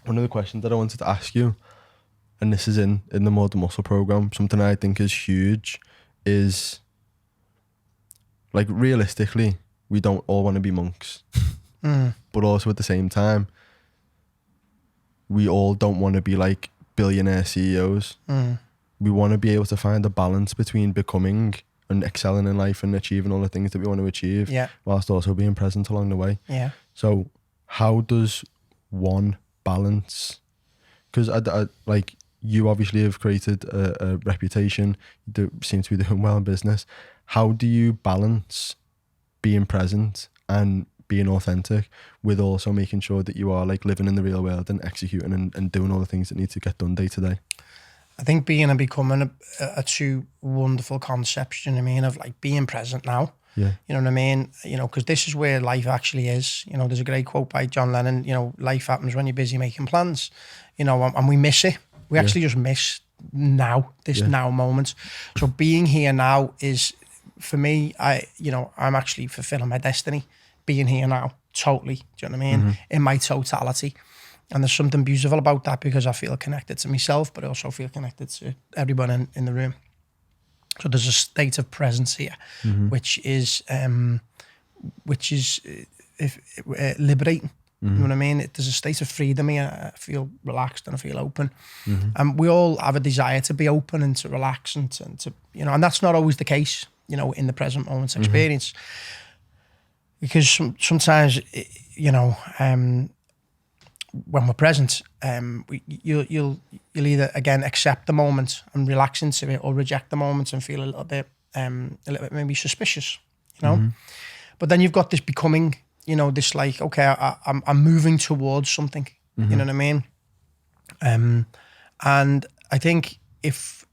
one of the questions that I wanted to ask you, and this is in the More Than Muscle program, something I think is huge, is like realistically, we don't all want to be monks, but also at the same time, we all don't want to be like billionaire CEOs. We want to be able to find a balance between becoming and excelling in life and achieving all the things that we want to achieve, whilst also being present along the way. Yeah. So how does one balance? Because I like, you obviously have created a reputation, you seem to be doing well in business. How do you balance being present and being authentic with also making sure that you are like living in the real world and executing and doing all the things that need to get done day to day? I think being and becoming are two wonderful concepts, you know what I mean, of like being present now. Yeah. You know what I mean? You know, because this is where life actually is. You know, there's a great quote by John Lennon, you know, life happens when you're busy making plans, you know, and we miss it. We actually just miss now, this now moment. So being here now is, for me, I'm actually fulfilling my destiny, being here now, totally, do you know what I mean? In my totality. And there's something beautiful about that, because I feel connected to myself, but I also feel connected to everyone in the room. So there's a state of presence here, which is liberating. You know what I mean? There's a state of freedom here. I feel relaxed and I feel open. And we all have a desire to be open and to relax and to you know, and that's not always the case, you know, in the present moment's experience. Because sometimes, you know, when we're present, you'll either again accept the moment and relax into it, or reject the moment and feel a little bit maybe suspicious, you know. But then you've got this becoming, you know, this like, okay, I'm moving towards something, you know what I mean? And I think if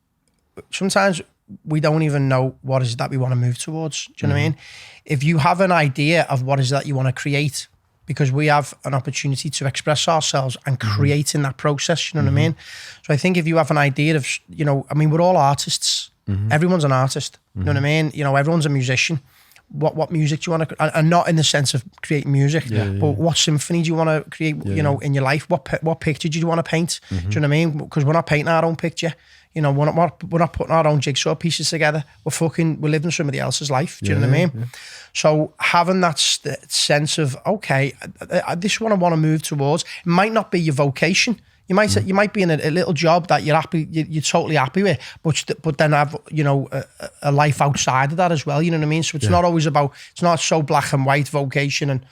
sometimes we don't even know what is it that we want to move towards, do you know what I mean? If you have an idea of what is that you want to create, because we have an opportunity to express ourselves and create in that process, you know what I mean? So I think if you have an idea of, you know, I mean, we're all artists. Everyone's an artist, you know what I mean? You know, everyone's a musician. What music do you want to, and not in the sense of create music, but what symphony do you want to create, you know, in your life? What picture do you want to paint? Do you know what I mean? Because we're not painting our own picture. You know, we're not putting our own jigsaw pieces together. We're living somebody else's life. Do you know what I mean? So having that sense of, okay, this is what I want to move towards. It might not be your vocation. You might be in a little job that you're happy, you're totally happy with, but then have, you know, a life outside of that as well. You know what I mean? So it's not always about, it's not so black and white vocation and.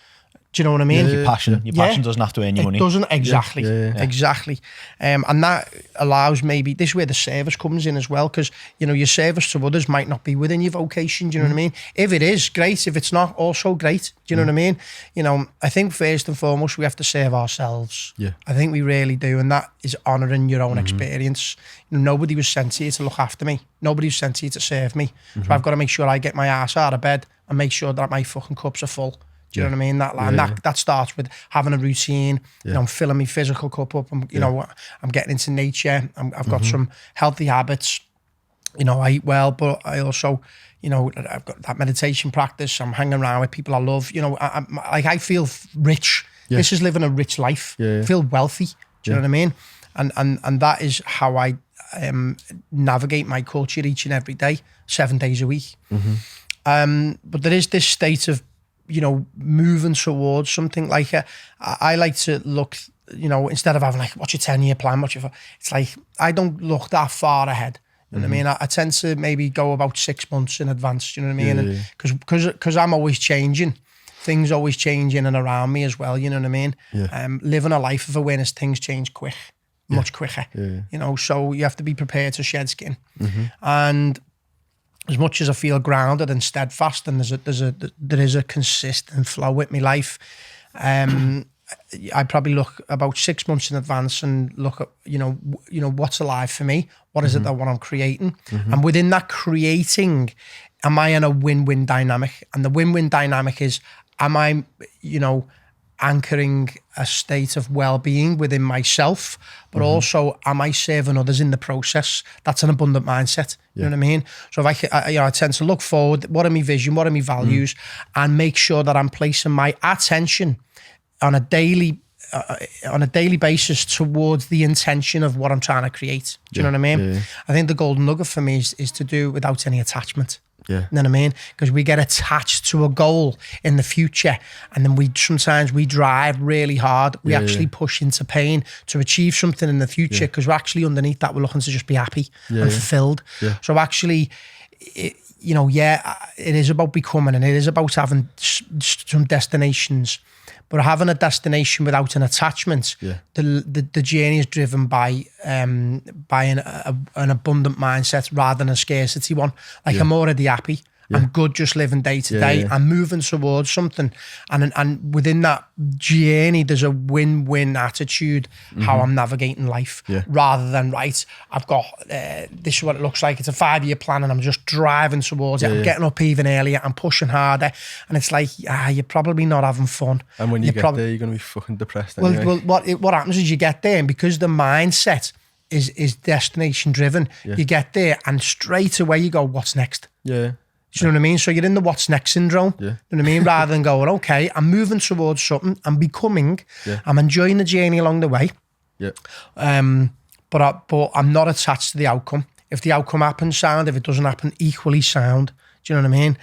Do you know what I mean? Your passion doesn't have to earn you money. It doesn't, exactly. Exactly. And that allows, maybe, this is where the service comes in as well, because, you know, your service to others might not be within your vocation, do you know what I mean? If it is, great. If it's not, also great. Do you know what I mean? You know, I think first and foremost, we have to serve ourselves. I think we really do. And that is honouring your own experience. You know, nobody was sent here to look after me. Nobody was sent here to serve me. So I've got to make sure I get my ass out of bed and make sure that my fucking cups are full. Do you know what I mean? That starts with having a routine. You know, I'm filling my physical cup up. You know, I'm getting into nature. I've got some healthy habits. You know, I eat well, but I also, you know, I've got that meditation practice. I'm hanging around with people I love. You know, I feel rich. This is living a rich life. I feel wealthy. Do you know what I mean? And that is how I navigate my culture each and every day, 7 days a week. But there is this state of, you know, moving towards something. Like I like to look, you know, instead of having like, what's your 10-year plan? It's like, I don't look that far ahead. You know what I mean? I tend to maybe go about 6 months in advance, you know what I mean? Because I'm always changing. Things always change in and around me as well, you know what I mean? Living a life of awareness, things change much quicker. You know, so you have to be prepared to shed skin. And as much as I feel grounded and steadfast, and there is a consistent flow with my life, I probably look about 6 months in advance and look at, you know what's alive for me? What is it that what I'm creating? And within that creating, am I in a win-win dynamic? And the win-win dynamic is, am I, you know, anchoring a state of well-being within myself, but also am I serving others in the process? That's an abundant mindset. You know what I mean? So if I tend to look forward, what are my vision, what are my values, and make sure that I'm placing my attention on a daily on a daily basis towards the intention of what I'm trying to create. Do you know what I mean? Yeah. I think the golden nugget for me is to do without any attachment. Yeah. You know what I mean? Because we get attached to a goal in the future, and then sometimes we drive really hard. We actually push into pain to achieve something in the future, because we're actually underneath that, we're looking to just be happy and fulfilled. Yeah. So actually, it is about becoming, and it is about having some destinations. But having a destination without an attachment, the journey is driven by an abundant mindset rather than a scarcity one. Like, I'm already happy. I'm good just living day to day. I'm moving towards something. And within that journey, there's a win-win attitude, how I'm navigating life, rather than, right, I've got, this is what it looks like. It's a 5-year plan and I'm just driving towards it. I'm getting up even earlier. I'm pushing harder. And it's like, you're probably not having fun. And when you get there, you're going to be fucking depressed anyway. Well, what happens is you get there, and because the mindset is destination driven, you get there and straight away you go, what's next? Yeah. Do you know what I mean? So you're in the what's next syndrome. Yeah. You know what I mean? Rather than going, okay, I'm moving towards something, I'm becoming, I'm enjoying the journey along the way. Yeah. But I'm not attached to the outcome. If the outcome happens, sound. If it doesn't happen, equally sound. Do you know what I mean?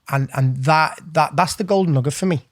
And that's the golden nugget for me.